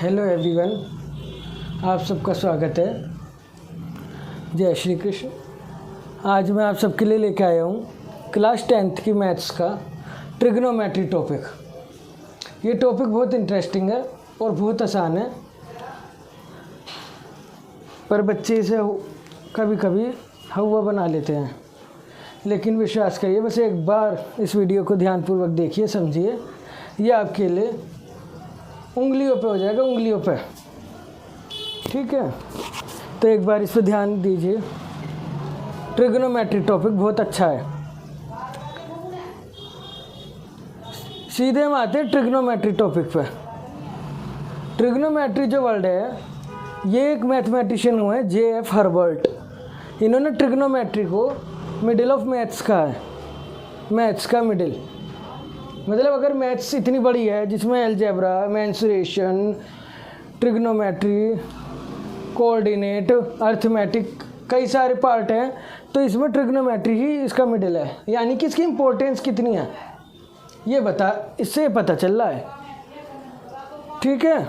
Hello everyone, आप सबका स्वागत है। जय श्री कृष्ण। आज मैं आप सबके लिए लेके आया हूँ क्लास 10th की मैथ्स का ट्रिग्नोमेट्री टॉपिक। ये टॉपिक बहुत इंटरेस्टिंग है और बहुत आसान है, पर बच्चे इसे कभी कभी हवा बना लेते हैं। लेकिन विश्वास करिए, बस एक बार इस वीडियो को ध्यानपूर्वक देखिए, समझिए, ये आपके लिए उंगलियों पे हो जाएगा, उंगलियों पे। ठीक है, तो एक बार इस पर ध्यान दीजिए। ट्रिग्नोमेट्री टॉपिक बहुत अच्छा है। सीधे हम आते हैं ट्रिग्नोमेट्री टॉपिक पे। ट्रिग्नोमेट्री जो वर्ड है, ये एक मैथमेटिशियन हुए हैं J.F. हर्बर्ट। इन्होंने ट्रिग्नोमेट्री को मिडिल ऑफ मैथ्स कहा है। मैथ्स का मिडिल मतलब अगर मैथ्स इतनी बड़ी है जिसमें algebra, mensuration, trigonometry, coordinate, arithmetic, कई सारे पार्ट हैं, तो इसमें ट्रिग्नोमेट्री ही इसका मिडिल है। यानी कि इसकी इम्पोर्टेंस कितनी है इससे पता चल रहा है। ठीक है,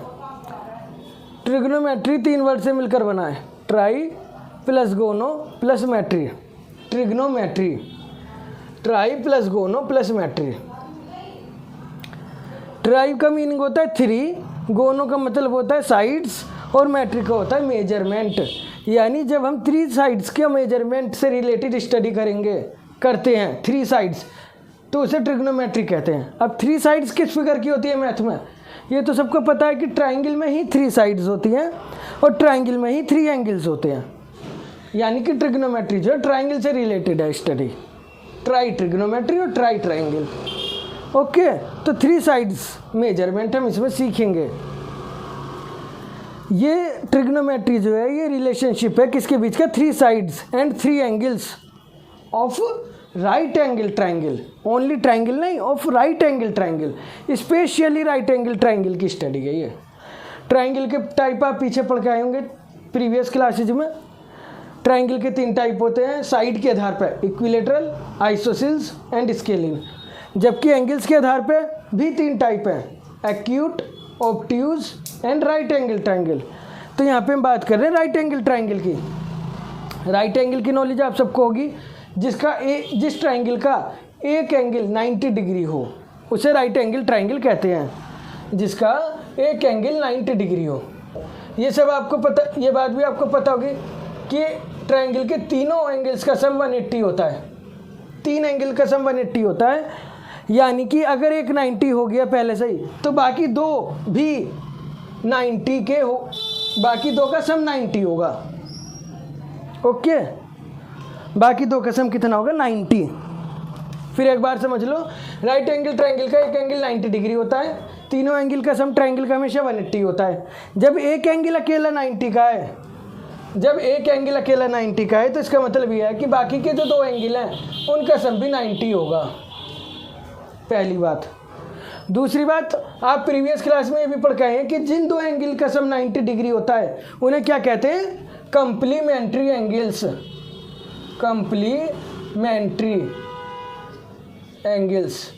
ट्रिग्नोमेट्री 3 वर्ड से मिलकर बना है, ट्राई प्लस गोनो प्लस मैट्री। ट्रिग्नोमेट्री, ट्राई प्लस गोनो प्लस मैट्री। ट्राई का मीनिंग होता है 3, गोनो का मतलब होता है साइड्स, और मैट्रिक का होता है मेजरमेंट। यानी जब हम 3 साइड्स के मेजरमेंट से रिलेटेड स्टडी करते हैं 3 साइड्स, तो उसे ट्रिग्नोमेट्री कहते हैं। अब 3 साइड्स किस फिगर की होती है मैथ में? ये तो सबको पता है कि ट्राइंगल में ही 3 साइड्स होती हैं और ट्राइंगल में ही 3 एंगल्स होते हैं। यानी कि ट्रिग्नोमेट्री जो है ट्राइंगल से रिलेटेड है स्टडी। ट्राई ट्रिग्नोमेट्री और ट्राई ट्राइंगल। ओके, तो 3 साइड्स मेजरमेंट हम इसमें सीखेंगे। ये ट्रिग्नोमेट्री जो है ये रिलेशनशिप है किसके बीच का? 3 sides and 3 angles of right angle triangle. Only triangle नहीं, of right angle triangle. Specially right angle triangle की स्टडी है ये। ट्राइंगल के टाइप आप पीछे पढ़ के आए होंगे प्रीवियस क्लासेज में। ट्राइंगल के 3 टाइप होते हैं साइड के आधार पर, इक्विलेटरल, आइसोसेल्स एंड स्केलिन। जबकि एंगल्स के आधार पे भी 3 टाइप हैं, acute, obtuse and right angle triangle. तो यहाँ पे हम बात कर रहे हैं राइट एंगल ट्राइंगल की। राइट एंगल की नॉलेज आप सबको होगी। जिस ट्राइंगल का एक एंगल 90 डिग्री हो उसे राइट एंगल ट्राइंगल कहते हैं। जिसका एक एंगल 90 डिग्री हो, ये सब आपको पता, ये बात भी आपको पता होगी कि ट्राइंगल के तीनों एंगल्स का सम 180 होता है। 3 एंगल का सम 180 होता है। यानी कि अगर एक 90 हो गया पहले से ही, तो बाकी 2 भी 90 के हो, बाकी 2 का सम 90 होगा। ओके, बाकी 2 का सम कितना होगा? 90। फिर एक बार समझ लो, राइट एंगल ट्राइंगल का एक एंगल 90 डिग्री होता है, तीनों एंगल का सम ट्राइंगल का हमेशा 180 होता है। जब एक एंगल अकेला 90 का है, तो इसका मतलब यह है कि बाकी के जो 2 एंगल हैं उनका सम भी 90 होगा। पहली बात। दूसरी बात, आप प्रीवियस क्लास में ये भी पढ़ के आए हैं कि जिन 2 एंगल का सम 90 डिग्री होता है उन्हें क्या कहते हैं? Complementary angles. Complementary angles.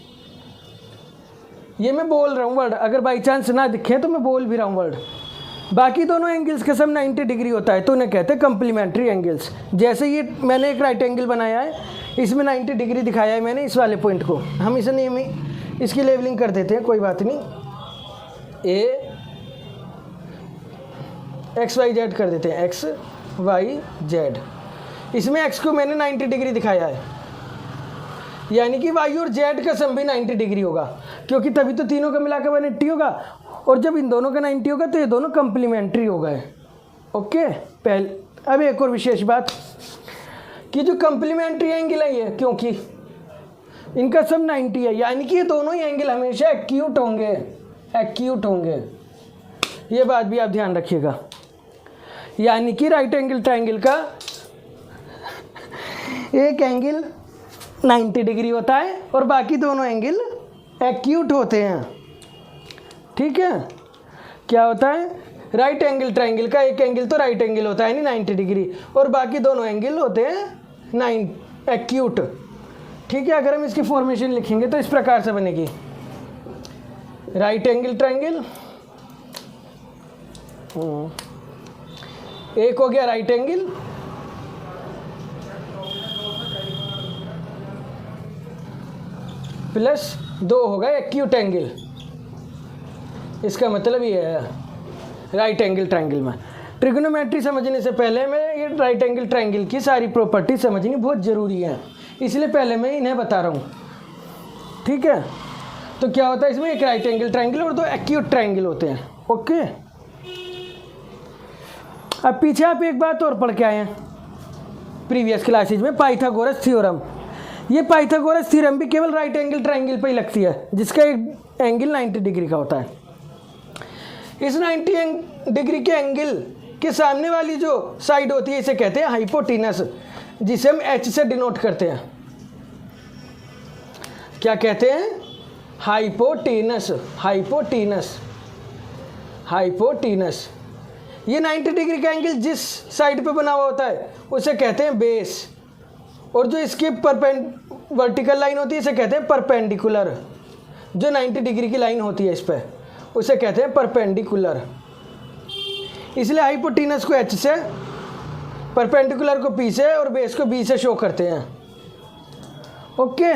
ये मैं बोल रहा हूँ वर्ड, अगर बाई चांस ना दिखे तो मैं बोल भी रहा हूँ वर्ड। बाकी दोनों एंगल्स का सम 90 डिग्री होता है तो उन्हें कहते हैं कंप्लीमेंट्री एंगल्स। जैसे ये मैंने एक राइट एंगल बनाया है, इसमें 90 डिग्री दिखाया है मैंने इस वाले पॉइंट को। हम इसे नहीं, इसकी लेवलिंग कर देते हैं, कोई बात नहीं। XYZ कर देते हैं, XYZ। इसमें X को मैंने 90 डिग्री दिखाया है, यानी कि Y और Z का सम भी 90 डिग्री होगा, क्योंकि तभी तो तीनों का मिलाकर 180 होगा। और जब इन दोनों का 90 होगा तो ये दोनों कंप्लीमेंट्री हो गए। ओके, अब एक और विशेष बात कि जो कंप्लीमेंट्री एंगल है ये, क्योंकि इनका सम 90 है, यानी कि ये दोनों ही एंगल हमेशा एक्यूट होंगे। ये बात भी आप ध्यान रखिएगा। यानी कि राइट एंगल ट्राइंगल का एक एंगल 90 डिग्री होता है और बाकी दोनों एंगल एक्यूट होते हैं। ठीक है, क्या होता है? राइट एंगल ट्राइंगल का एक एंगल तो राइट एंगल होता है यानी 90 डिग्री, और बाकी दोनों एंगल होते हैं एक्यूट। ठीक है, अगर हम इसकी फॉर्मेशन लिखेंगे तो इस प्रकार से बनेगी। राइट एंगल ट्राइंगल एक हो गया राइट एंगल, प्लस 2 होगा एक्यूट एंगल। इसका मतलब ये है राइट एंगल ट्रायंगल में। ट्रिग्नोमेट्री समझने से पहले मैं ये राइट एंगल ट्रायंगल की सारी प्रॉपर्टी समझनी बहुत ज़रूरी है, इसलिए पहले मैं इन्हें बता रहा हूँ, ठीक है। तो क्या होता है इसमें, एक राइट एंगल ट्रायंगल और 2 एक्यूट ट्रायंगल होते हैं, ओके। अब पीछे आप एक बात और पढ़ के आए हैं प्रीवियस क्लासेज में, पाइथागोरस थ्योरम। ये पाइथागोरस थ्योरम भी केवल राइट एंगल ट्रायंगल पे ही लगती है, जिसका एक एंगल 90 डिग्री का होता है। इस 90 डिग्री के एंगल के सामने वाली जो साइड होती है इसे कहते हैं हाइपोटेनस, जिसे हम H से डिनोट करते हैं। क्या कहते हैं? Hypotenuse, hypotenuse, hypotenuse. ये 90 डिग्री का एंगल जिस साइड पे बना हुआ होता है उसे कहते हैं बेस, और जो इसकी वर्टिकल लाइन होती है इसे कहते हैं परपेंडिकुलर। जो 90 डिग्री की लाइन होती है इस पे उसे कहते हैं परपेंडिकुलर। इसलिए हाइपोटेनस को H से, परपेंडिकुलर को P से और बेस को B से शो करते हैं, ओके।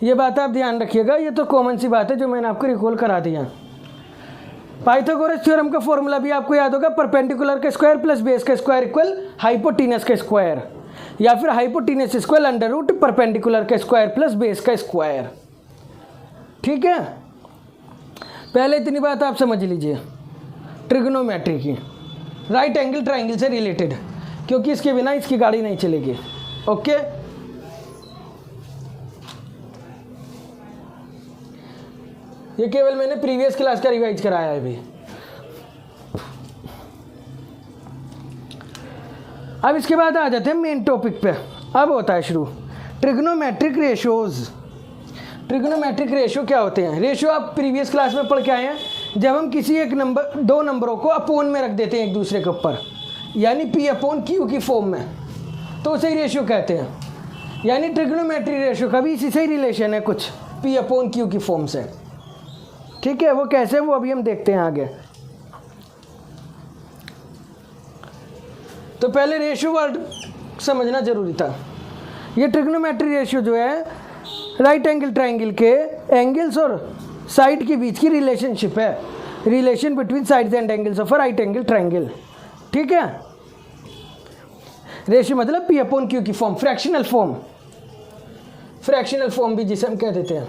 ये बात आप ध्यान रखिएगा, ये तो कॉमन सी बात है जो मैंने आपको रिकॉल करा दिया। पाइथागोरस थ्योरम का फॉर्मूला भी आपको याद होगा, परपेंडिकुलर का स्क्वायर प्लस बेस का स्क्वायर इक्वल हाइपोटेनस का स्क्वायर, या फिर hypotenuse square under root perpendicular का स्क्वायर प्लस बेस का स्क्वायर, ठीक है। पहले इतनी बात आप समझ लीजिए ट्रिग्नोमेट्री की, राइट एंगल ट्रायंगल से रिलेटेड, क्योंकि इसके बिना इसकी गाड़ी नहीं चलेगी, ओके। ये केवल मैंने प्रीवियस क्लास का रिवाइज कराया है अभी। अब इसके बाद आ जाते हैं मेन टॉपिक पे। अब होता है शुरू ट्रिग्नोमेट्रिक रेशियोज। ट्रिग्नोमेट्रिक रेशियो क्या होते हैं? रेशियो आप प्रीवियस क्लास में पढ़ के आए हैं, जब हम किसी एक नंबर, दो नंबरों को अपोन में रख देते हैं एक दूसरे के ऊपर, यानी P/Q की फॉर्म में, तो उसे ही रेशियो कहते हैं। यानी ट्रिग्नोमेट्री रेशियो का भी इसी से ही रिलेशन है कुछ P/Q की फॉर्म से, ठीक है। वो कैसे, वो अभी हम देखते हैं आगे। तो पहले रेशियो वर्ड समझना जरूरी था। ये ट्रिग्नोमेट्री रेशियो जो है राइट एंगल ट्रायंगल के एंगल्स और साइड के बीच की रिलेशनशिप है, relation between sides and angles of a right angle triangle, ठीक है। रेशियो मतलब P/Q की form, fractional form, fractional form भी जिसे हम कह देते हैं,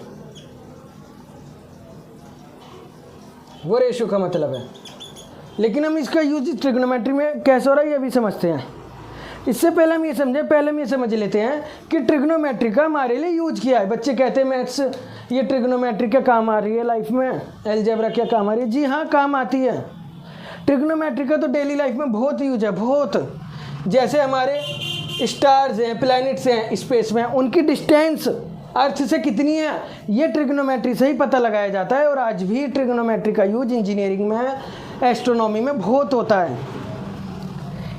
वो रेशियो का मतलब है। लेकिन हम इसका यूज ट्रिग्नोमेट्री में कैसे हो रहा है ये भी समझते हैं। इससे पहले हम ये समझें, पहले हम ये समझ लेते हैं कि ट्रिग्नोमेट्री का हमारे लिए यूज किया है। बच्चे कहते हैं मैथ्स ये ट्रिग्नोमेट्री क्या काम आ रही है लाइफ में, अलजेब्रा क्या काम आ रही है? जी हाँ, काम आती है। ट्रिग्नोमेट्री का तो डेली लाइफ में बहुत यूज है, बहुत। जैसे हमारे स्टार्स हैं, प्लैनेट्स हैं स्पेस में, उनकी डिस्टेंस अर्थ से कितनी है ये ट्रिग्नोमेट्री से ही पता लगाया जाता है। और आज भी ट्रिग्नोमेट्री का यूज इंजीनियरिंग में, एस्ट्रोनॉमी में बहुत होता है।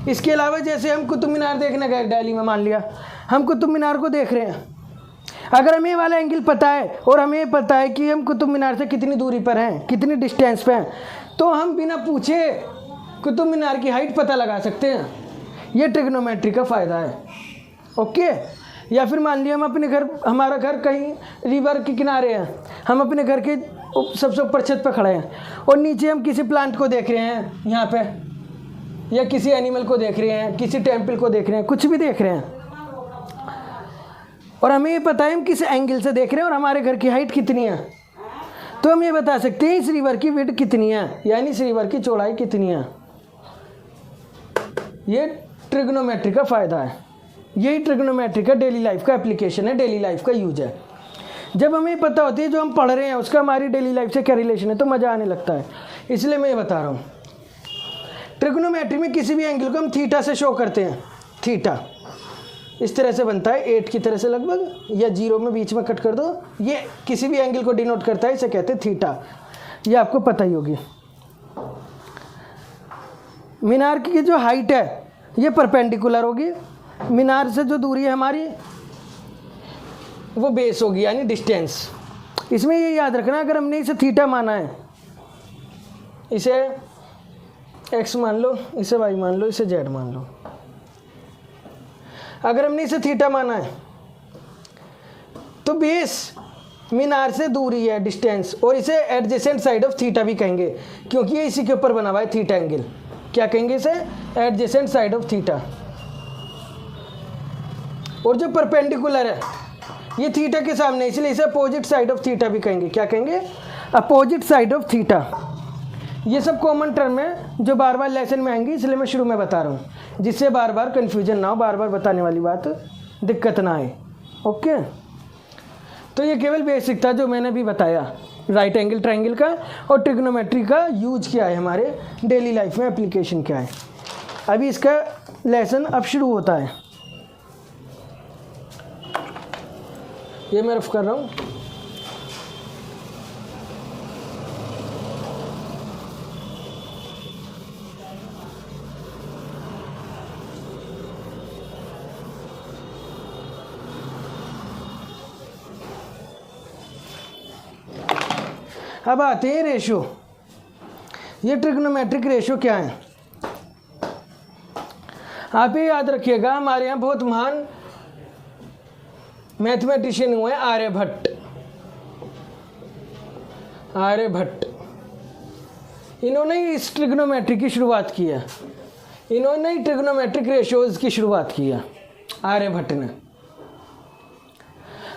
इसके अलावा जैसे हम कुतुब मीनार देखने गए दिल्ली में, मान लिया हम कुतुब मीनार को देख रहे हैं, अगर हमें वाला एंगल पता है और हमें पता है कि हम कुतुब मीनार से कितनी दूरी पर हैं, कितनी डिस्टेंस पे हैं, तो हम बिना पूछे कुतुब मीनार की हाइट पता लगा सकते हैं। ये ट्रिग्नोमेट्री का फ़ायदा है, ओके। या फिर मान लिया हम अपने घर, हमारा घर कहीं रिवर के किनारे है, हम अपने घर के सबसे ऊपर छत पर खड़े हैं और नीचे हम किसी प्लांट को देख रहे हैं यहाँ पे, या किसी एनिमल को देख रहे हैं, किसी टेम्पल को देख रहे हैं, कुछ भी देख रहे हैं, और हमें ये पता है हम किस एंगल से देख रहे हैं और हमारे घर की हाइट कितनी है, तो हम ये बता सकते हैं इस रिवर की विड्थ कितनी है, यानी इस रिवर की चौड़ाई कितनी है। ये ट्रिग्नोमेट्री का फ़ायदा है, यही ट्रिग्नोमेट्री का डेली लाइफ का एप्लीकेशन है, डेली लाइफ का यूज है। जब हमें पता होती है जो हम पढ़ रहे हैं उसका हमारी डेली लाइफ से क्या रिलेशन है, तो मज़ा आने लगता है। इसलिए मैं ये बता रहा हूँ, ट्रिग्नोमेट्री में किसी भी एंगल को हम थीटा से शो करते हैं। थीटा इस तरह से बनता है, 8 की तरह से लगभग, या 0 में बीच में कट कर दो, ये किसी भी एंगल को डिनोट करता है, इसे कहते हैं थीटा। ये आपको पता ही होगी। मीनार की जो हाइट है ये परपेंडिकुलर होगी, मीनार से जो दूरी है हमारी वो बेस होगी, यानी डिस्टेंस। इसमें ये याद रखना, अगर हमने इसे थीटा माना है इसे x मान लो, इसे y मान लो, इसे z मान लो। अगर हमने इसे थीटा माना है तो बेस मीनार से दूरी है, डिस्टेंस, और इसे एडजेसेंट साइड ऑफ थीटा भी कहेंगे क्योंकि ये इसी के ऊपर बना हुआ है थीटा एंगल। क्या कहेंगे इसे? Adjacent side of theta. और जो परपेंडिकुलर है ये थीटा के सामने, इसलिए इसे अपोजिट साइड ऑफ थीटा भी कहेंगे। क्या कहेंगे? Opposite side of theta. ये सब कॉमन टर्म है जो बार बार लेसन में आएंगी, इसलिए मैं शुरू में बता रहा हूँ, जिससे बार बार कन्फ्यूजन ना हो, बार बार बताने वाली बात दिक्कत ना आए। ओके, तो ये केवल बेसिक था जो मैंने भी बताया, राइट एंगल ट्रायंगल का और ट्रिग्नोमेट्री का यूज क्या है, हमारे डेली लाइफ में एप्लीकेशन क्या है। अभी इसका लेसन अब शुरू होता है। ये मैं रफ कर रहा हूँ। अब आते हैं रेशियो। ये ट्रिग्नोमेट्रिक रेशियो क्या है? आप ये याद रखिएगा, हमारे यहाँ बहुत महान मैथमेटिशियन हुए आर्यभट्ट। आर्यभट्ट, इन्होंने ही इस ट्रिग्नोमेट्री की शुरुआत की है। इन्होंने ही ट्रिग्नोमेट्रिक रेशियोज की शुरुआत की है, आर्यभट्ट ने।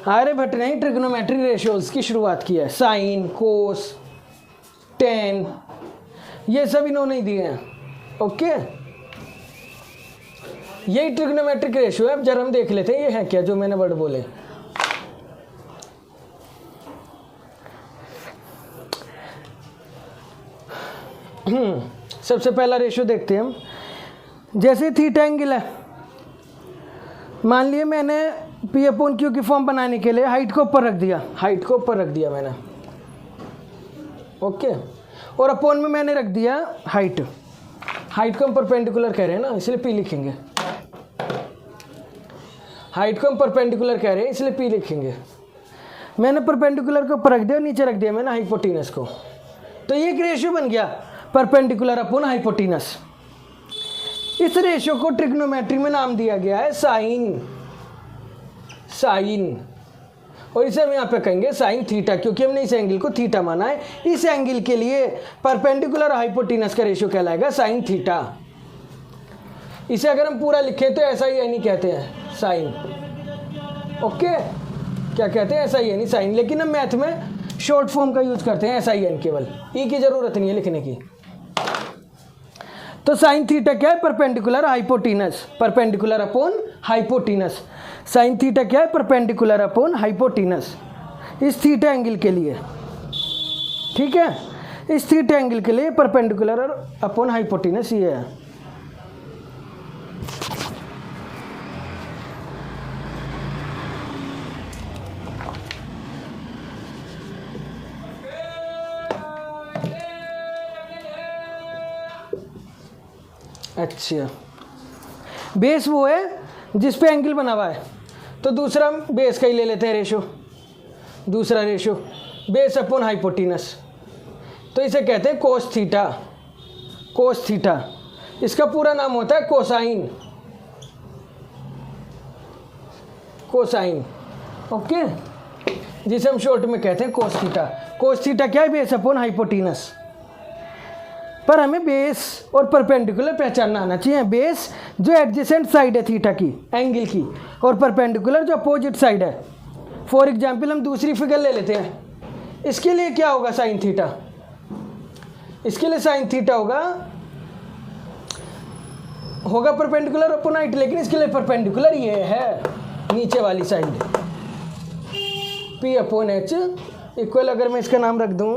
आर्यभट्ट ने ही ट्रिग्नोमेट्रिक रेशियोज की शुरुआत की है। साइन, कोस, टेन, ये सब इन्होंने ही दिए हैं। ओके, यही ट्रिग्नोमेट्रिक रेशियो है। अब जरा हम देख लेते हैं ये है क्या जो मैंने वर्ड बोले। सबसे पहला रेशियो देखते हैं हम। जैसे थीटा एंगल है, मान लिए मैंने पी अपॉन क्यू की फॉर्म बनाने के लिए हाइट को ऊपर रख दिया, हाइट को ऊपर रख दिया मैंने। ओके, और अपॉन में मैंने रख दिया हाइट। हाइट को हम परपेंडिकुलर कह रहे हैं ना, इसलिए पी लिखेंगे। हाइट को हम परपेंडिकुलर कह रहे हैं इसलिए पी लिखेंगे। मैंने परपेंडिकुलर को ऊपर रख दिया, नीचे रख दिया मैंने हाइपोटेनस को। तो ये एक रेशियो बन गया, परपेंडिकुलर अपॉन हाइपोटेनस। इस रेशियो को ट्रिग्नोमेट्री में नाम दिया गया है साइन। साइन, और इसे हम यहाँ पे कहेंगे साइन थीटा, क्योंकि हमने इस एंगल को थीटा माना है। इस एंगल के लिए परपेंडिकुलर हाइपोटेनस का रेशियो कहलाएगा साइन थीटा। इसे अगर हम पूरा लिखें तो ऐसा ही यानी कहते हैं साइन। ओके, क्या कहते हैं? ऐसा ही यानी साइन। लेकिन हम मैथ में शॉर्ट फॉर्म का यूज करते हैं ऐसा ही यानी, केवल ई की जरूरत नहीं है लिखने की। तो साइन थीटा क्या है? Perpendicular hypotenuse, perpendicular upon hypotenuse. Sine theta क्या है? परपेंडिकुलर अपॉन हाइपोटेनस, इस थीटा एंगल के लिए। ठीक है, इस थीटा एंगल के लिए परपेंडिकुलर अपॉन हाइपोटेनस ये है। अच्छा, बेस वो है जिस पे एंगल बना हुआ है, तो दूसरा बेस का ही ले लेते हैं रेशियो। दूसरा रेशियो बेस अपॉन हाइपोटेनस, तो इसे कहते हैं कोस थीटा। कोस थीटा, इसका पूरा नाम होता है कोसाइन। कोसाइन, ओके, जिसे हम शॉर्ट में कहते हैं कोस थीटा। कोस थीटा क्या है? Base upon hypotenuse. पर हमें बेस और परपेंडिकुलर पहचानना आना चाहिए। बेस जो एडजेसेंट साइड है थीटा की, एंगल की, और परपेंडिकुलर जो अपोजिट साइड है। फॉर एग्जांपल हम दूसरी फिगर ले लेते हैं। इसके लिए क्या होगा? Sine theta. इसके लिए साइन थीटा होगा परपेंडिकुलर अपॉन हाइट, लेकिन इसके लिए परपेंडिकुलर ये है नीचे वाली side, P upon H equal, अगर मैं इसका नाम रख दूँ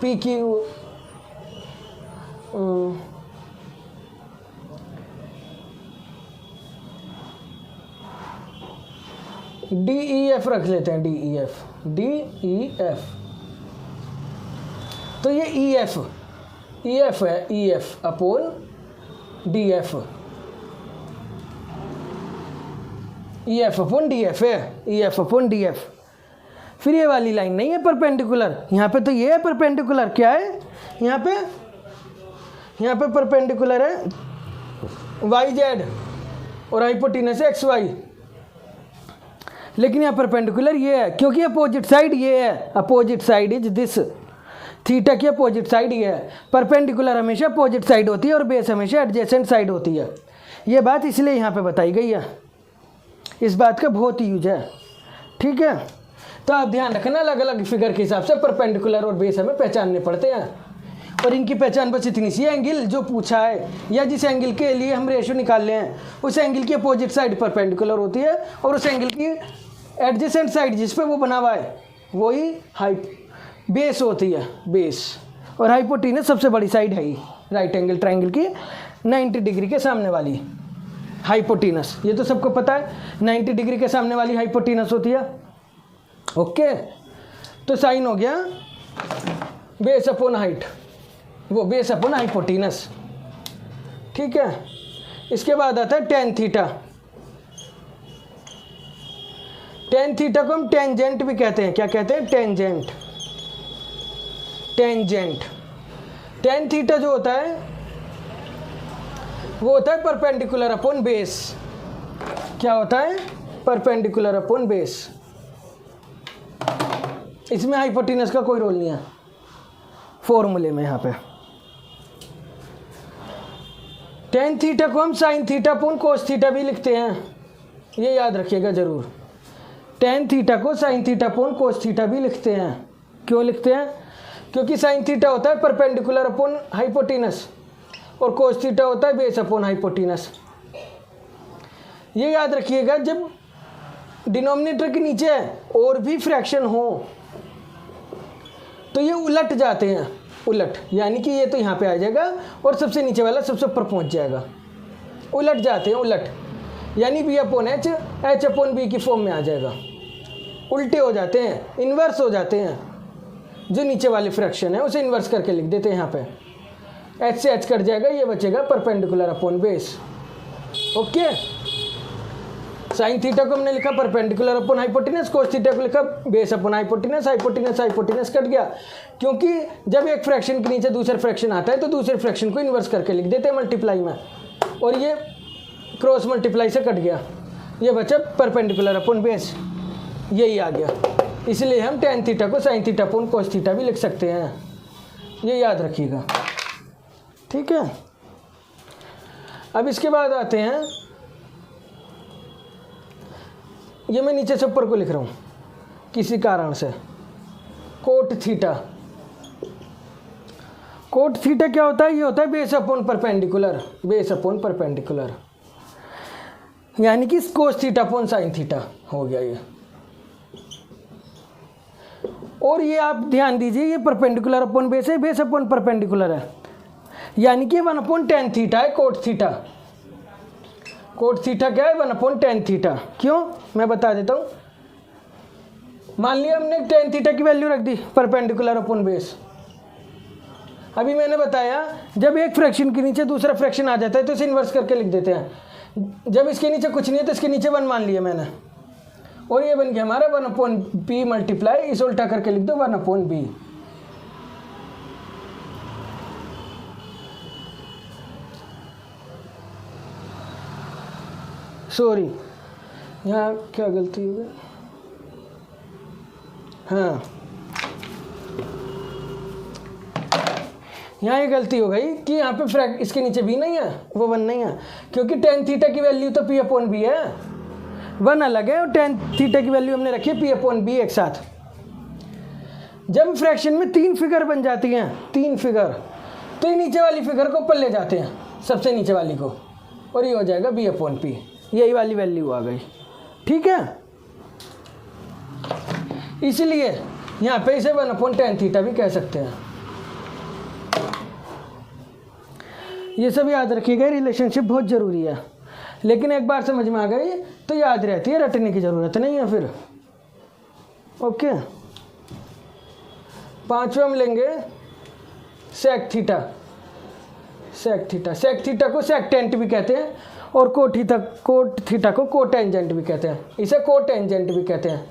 P Q, D E F रख लेते हैं। D E F, D E F. तो ये ई एफ है, E F upon D F, E F upon D F है, E F upon D F. फिर ये वाली लाइन नहीं है परपेंडिकुलर, यहाँ पे तो ये है परपेंडिकुलर। क्या है यहाँ पे? यहाँ पे परपेंडिकुलर है वाई जेड और हाइपोटेनस है एक्स वाई, लेकिन यहाँ परपेंडिकुलर ये है क्योंकि अपोजिट साइड ये है, opposite side is this, theta की अपोजिट साइड ये है। परपेंडिकुलर हमेशा अपोजिट साइड होती है और बेस हमेशा एडजेसेंट साइड होती है। ये बात इसलिए यहाँ पे बताई गई है, इस बात का बहुत यूज है, ठीक है। तो आप ध्यान रखना अलग अलग फिगर के हिसाब से परपेंडिकुलर और बेस हमें पहचानने पड़ते हैं, और इनकी पहचान बस इतनी सी, एंगल जो पूछा है या जिस एंगल के लिए हम रेशो निकाल रहे हैं उस एंगल की अपोजिट साइड परपेंडिकुलर होती है और उस एंगल की एडजेसेंट साइड जिस पे वो बना हुआ है वही बेस होती है, बेस। और हाइपोटेनस सबसे बड़ी साइड है ही राइट एंगल ट्रायंगल की 90 डिग्री के सामने वाली हाइपोटेनस, ये तो सबको पता है 90 डिग्री के सामने वाली हाइपोटेनस होती है। ओके, तो साइन हो गया बेस अपॉन हाइट, वो बेस अपॉन हाइपोटेनस, ठीक है। इसके बाद आता है टेन थीटा। टेन थीटा को हम टेंजेंट भी कहते हैं, क्या कहते हैं? टेंजेंट। टेंजेंट टेन थीटा जो होता है वो होता है परपेंडिकुलर अपॉन बेस। क्या होता है? Perpendicular upon base. इसमें हाइपोटेनस का कोई रोल नहीं है फॉर्मूले में। यहाँ पे टेन थीटा को हम sine theta upon cos theta भी लिखते हैं, ये याद रखिएगा जरूर। टेन थीटा को sine theta upon cos theta भी लिखते हैं। क्यों लिखते हैं? क्योंकि साइन थीटा होता है परपेंडिकुलर अपॉन हाइपोटेनस और कोस थीटा होता है बेस अपॉन हाइपोटेनस। ये याद रखिएगा, जब डिनोमिनेटर के नीचे और भी फ्रैक्शन हो तो ये उलट जाते हैं, उलट, यानी कि ये तो यहाँ पे आ जाएगा और सबसे नीचे वाला सबसे ऊपर पहुँच जाएगा। उलट जाते हैं, उलट, यानी B upon H, H upon B की फॉर्म में आ जाएगा। उल्टे हो जाते हैं, इन्वर्स हो जाते हैं। जो नीचे वाले फ्रैक्शन है उसे इन्वर्स करके लिख देते हैं। यहाँ पे एच से एच कट जाएगा, ये बचेगा perpendicular upon base. Okay, sine theta को हमने लिखा perpendicular upon hypotenuse, cos theta को लिखा base upon hypotenuse. Hypotenuse hypotenuse cut गया, क्योंकि जब एक फ्रैक्शन के नीचे दूसरा फ्रैक्शन आता है तो दूसरे फ्रैक्शन को इन्वर्स करके लिख देते हैं मल्टीप्लाई में, और ये क्रॉस मल्टीप्लाई से कट गया, ये बचा परपेंडिकुलर अपॉन बेस, यही आ गया। इसलिए हम टेन थीटा को sine theta upon cos theta भी लिख सकते हैं, ये याद रखिएगा, ठीक है। अब इसके बाद आते हैं, ये मैं नीचे से ऊपर को लिख रहा हूँ किसी कारण से, कोट थीटा। कोट थीटा क्या होता है? ये होता है base upon perpendicular, base upon perpendicular, यानी कि cos theta upon sine theta हो गया ये। और ये आप ध्यान दीजिए, ये परपेंडिकुलर अपॉन बेस है, बेस अपॉन परपेंडिकुलर है, यानी कि 1 अपॉन टेन थीटा है कोट थीटा। कोट थीटा क्या है? 1 अपॉन टेन थीटा। क्यों? मैं बता देता हूँ। मान लिया हमने टेन थीटा की वैल्यू रख दी परपेंडिकुलर अपॉन बेस। अभी मैंने बताया जब एक फ्रैक्शन के नीचे दूसरा फ्रैक्शन आ जाता है तो इसे इन्वर्स करके लिख देते हैं। जब इसके नीचे कुछ नहीं है तो इसके नीचे 1 मान लिया मैंने, और ये बन गया हमारा 1 अपॉन बी मल्टीप्लाई, इसे उल्टा करके लिख दो 1 अपॉन बी। सॉरी, यहाँ क्या गलती हो गई? हाँ, यहाँ ये गलती हो गई कि यहाँ पे इसके नीचे बी नहीं है, वो 1 नहीं है, क्योंकि टेन थीटा की वैल्यू तो पी अपॉन बी है, 1 अलग है और टेन थीटा की वैल्यू हमने रखी है पी अपॉन बी एक साथ। जब फ्रैक्शन में 3 फिगर बन जाती हैं, 3 फिगर, तो ये नीचे वाली फिगर को ऊपर ले जाते हैं, सबसे नीचे वाली को, और ये हो जाएगा बी अपॉन पी, यही वाली वैल्यू आ गई, ठीक है। इसलिए यहाँ पे इसे 1 अपॉन टेन थीटा भी कह सकते हैं। ये सब याद रखिएगा, रिलेशनशिप बहुत ज़रूरी है, लेकिन एक बार समझ में आ गई तो याद रहती है, रटने की ज़रूरत नहीं है फिर। ओके, 5वां हम लेंगे sec theta. Sec theta, sec theta को सेकटेंट भी कहते हैं, और कोट थीटा को कोटेंजेंट भी कहते हैं, इसे कोटेंजेंट भी कहते हैं।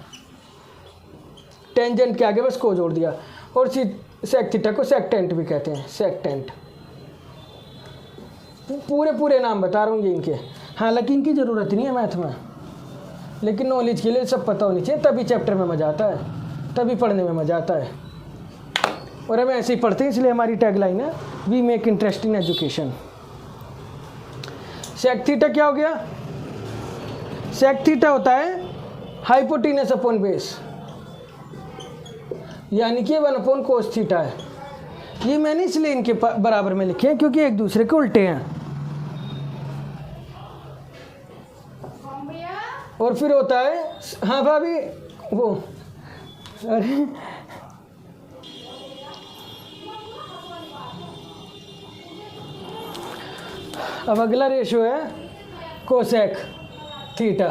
टेंजेंट के आगे बस को जोड़ दिया, और सेक थीटा को सेकटेंट भी कहते हैं, सेकटेंट। पूरे पूरे नाम बता रहा हूँ ये इनके, हालांकि इनकी ज़रूरत नहीं है मैथ में, लेकिन नॉलेज के लिए सब पता होनी चाहिए, तभी चैप्टर में मज़ा आता है, तभी पढ़ने में मज़ा आता है। और हम ऐसे ही पढ़ते हैं, इसलिए हमारी टैगलाइन है we make interest in education. Sec theta क्या हो गया? सेक थीटा होता है हाइपोटेनस अपॉन बेस, यानी कि 1 कोस थीटा है। ये मैंने इसलिए इनके बराबर में लिखे हैं क्योंकि एक दूसरे के उल्टे हैं। और फिर होता है, हाँ भाभी, वो अरे अब अगला रेशो है कोसेक थीटा।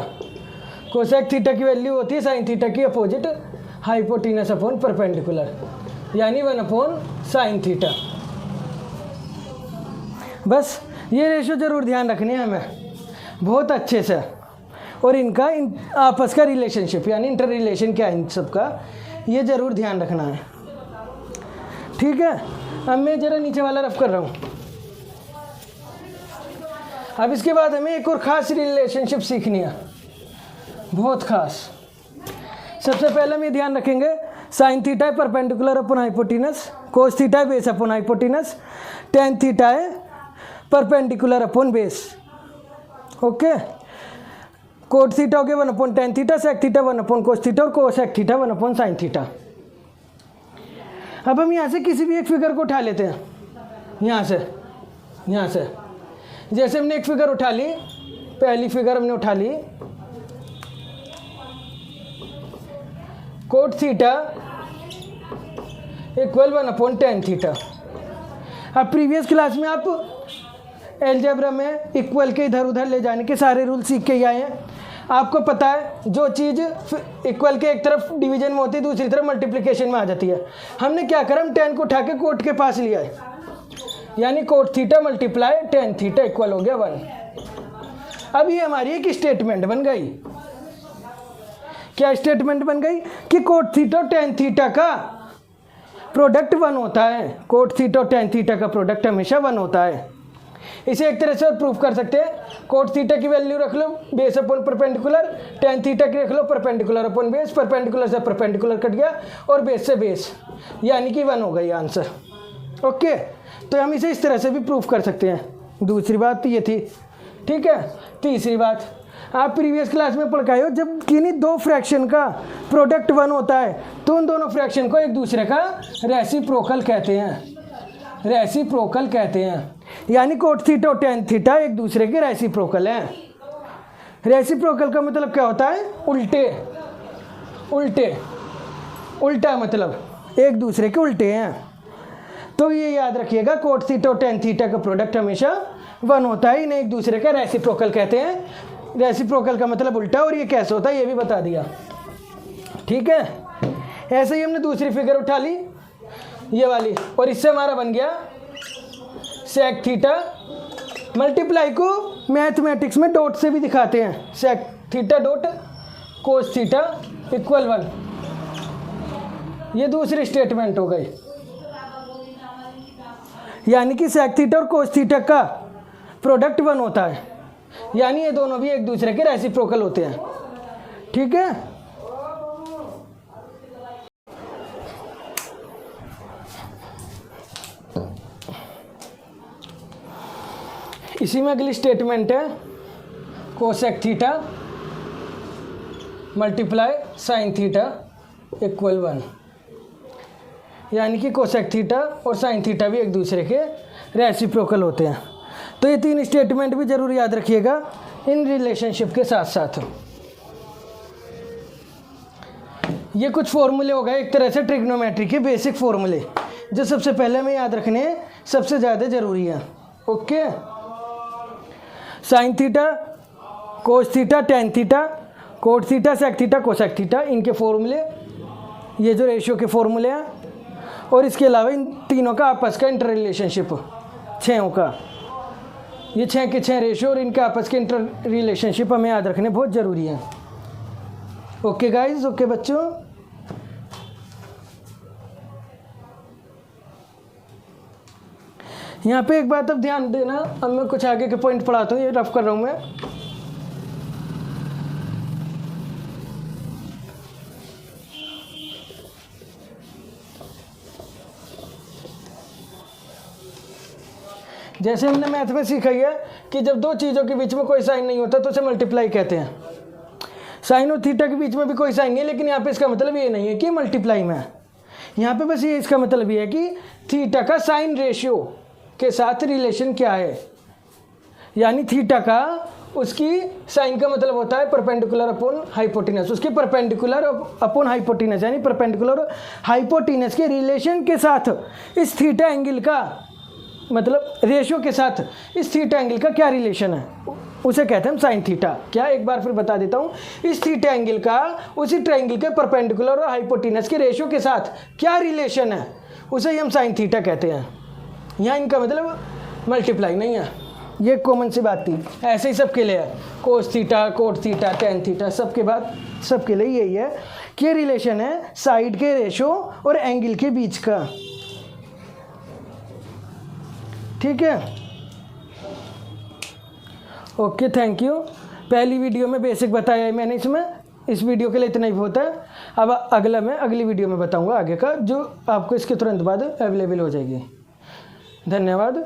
कोसेक थीटा की वैल्यू होती है साइन थीटा की अपोजिट हाइपोटेनस अपॉन परपेंडिकुलर, यानी 1/sin थीटा। बस ये रेशो ज़रूर ध्यान रखनी है हमें बहुत अच्छे से, और इनका आपस का रिलेशनशिप यानी इंटर रिलेशन क्या है इन सब का, ये ज़रूर ध्यान रखना है। ठीक है, अब मैं ज़रा नीचे वाला रफ कर रहा हूँ। अब इसके बाद हमें एक और ख़ास रिलेशनशिप सीखनी है, बहुत ख़ास। सबसे पहले हम ये ध्यान रखेंगे साइन थीटा है perpendicular upon hypotenuse, cos theta है base upon hypotenuse, tan theta है perpendicular upon base. Okay, cot theta हो गया 1/tan theta, sec theta 1/cos theta और कोसेक थीटा 1/sin थीटा। अब हम यहाँ से किसी भी एक फिगर को उठा लेते हैं, यहाँ से जैसे हमने एक फिगर उठा ली, पहली फिगर हमने उठा ली cot theta equal 1/tan theta. अब प्रीवियस क्लास में आप एलजेब्रा में इक्वल के इधर उधर ले जाने के सारे रूल सीख के ही आए हैं। आपको पता है जो चीज़ इक्वल के एक तरफ डिवीजन में होती है दूसरी तरफ मल्टीप्लिकेशन में आ जाती है। हमने क्या करा, हम tan को उठा के कोट के पास लिया है, यानी cot theta multiply tan theta equal हो गया 1। अब ये हमारी एक स्टेटमेंट बन गई। क्या स्टेटमेंट बन गई कि कोट थीटा और tan थीटा का प्रोडक्ट 1 होता है। कोट थीटा और tan थीटा का प्रोडक्ट हमेशा 1 होता है। इसे एक तरह से और प्रूफ कर सकते हैं, कोट थीटा की वैल्यू रख लो base upon perpendicular, tan theta की रख लो परपेंडिकुलर अपॉन बेस, परपेंडिकुलर से परपेंडिकुलर कट गया और बेस से बेस, यानी कि 1 हो गई आंसर। ओके, तो हम इसे इस तरह से भी प्रूफ कर सकते हैं। दूसरी बात तो ये थी, ठीक है। तीसरी बात, आप प्रीवियस क्लास में पढ़ के आए हो, जब किन्हीं दो फ्रैक्शन का प्रोडक्ट 1 होता है तो उन दोनों फ्रैक्शन को एक दूसरे का रेसिप्रोकल कहते हैं, रेसिप्रोकल कहते हैं। यानी कोट थीटा और tan थीटा एक दूसरे के रेसिप्रोकल हैं। रेसिप्रोकल का मतलब क्या होता है? उल्टे, उल्टे, उल्टा मतलब एक दूसरे के उल्टे हैं। तो ये याद रखिएगा, कोट थीटा और tan थीटा का प्रोडक्ट हमेशा 1 होता है, इन्हें एक दूसरे का रेसिप्रोकल कहते हैं। रेसिप्रोकल का मतलब उल्टा, और ये कैसे होता है ये भी बता दिया। ठीक है, ऐसे ही हमने दूसरी फिगर उठा ली ये वाली, और इससे हमारा बन गया सेक थीटा। मल्टीप्लाई को मैथमेटिक्स में डॉट से भी दिखाते हैं, sec theta dot cos theta equal 1। ये दूसरी स्टेटमेंट हो गई, यानी कि सेक थीटा और कोस थीटा का प्रोडक्ट 1 होता है, यानी ये दोनों भी एक दूसरे के रेसिप्रोकल होते हैं। ठीक है, इसी में अगली स्टेटमेंट है cosec theta multiply sine theta equal 1, यानी कि कोसेक थीटा और साइन थीटा भी एक दूसरे के रेसिप्रोकल होते हैं। तो ये 3 स्टेटमेंट भी जरूर याद रखिएगा इन रिलेशनशिप के साथ साथ। ये कुछ फॉर्मूले हो गए एक तरह से ट्रिग्नोमेट्री के बेसिक फॉर्मूले, जो सबसे पहले हमें याद रखने सबसे ज़्यादा ज़रूरी है। Okay, sine theta, cos theta, tan theta, cot theta, sec theta, cosec theta, इनके फॉर्मूले, ये जो रेशियो के फॉर्मूले हैं, और इसके अलावा इन तीनों का आपस का इंटर रिलेशनशिप, 6 का, ये 6 के 6 रेशियो और इनके आपस के इंटर रिलेशनशिप हमें याद रखने बहुत ज़रूरी है। ओके गाइज, ओके बच्चों। यहाँ पे एक बात अब ध्यान देना, अब मैं कुछ आगे के पॉइंट पढ़ाता हूँ, ये रफ कर रहा हूँ मैं। जैसे हमने मैथ में सीखा है कि जब दो चीज़ों के बीच में कोई साइन नहीं होता तो उसे मल्टीप्लाई कहते हैं। साइन और थीटा के बीच में भी कोई साइन नहीं है, लेकिन यहाँ पे इसका मतलब ये नहीं है कि मल्टीप्लाई में है। यहाँ पे बस ये इसका मतलब ये है कि थीटा का साइन रेशियो के साथ रिलेशन क्या है, यानी थीटा का उसकी साइन का मतलब होता है परपेंडिकुलर अपॉन हाइपोटेनस, उसके परपेंडिकुलर अपॉन हाइपोटेनस, यानी परपेंडिकुलर हाइपोटेनस के रिलेशन के साथ इस थीटा एंगल का मतलब रेशियो के साथ इस थीटा एंगल का क्या रिलेशन है, उसे कहते हैं हम साइन थीटा। क्या, एक बार फिर बता देता हूँ, इस थीटा एंगल का उसी ट्रायंगल के परपेंडिकुलर और हाइपोटेनस के रेशियो के साथ क्या रिलेशन है, उसे ही हम साइन थीटा कहते हैं। यहाँ इनका मतलब मल्टीप्लाई नहीं है, ये कॉमन सी बात थी। ऐसे ही सबके लिए है, cos theta, cot theta, tan theta, सबके बाद सबके लिए यही है कि ये रिलेशन है साइड के रेशियो और एंगल के बीच का। ठीक है, ओके, थैंक यू। पहली वीडियो में बेसिक बताया है मैंने, इसमें इस वीडियो के लिए इतना ही होता है। अब अगला मैं अगली वीडियो में बताऊंगा आगे का, जो आपको इसके तुरंत बाद अवेलेबल हो जाएगी। धन्यवाद,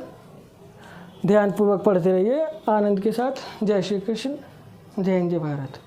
ध्यानपूर्वक पढ़ते रहिए आनंद के साथ। जय श्री कृष्ण, जय हिंद, जय भारत।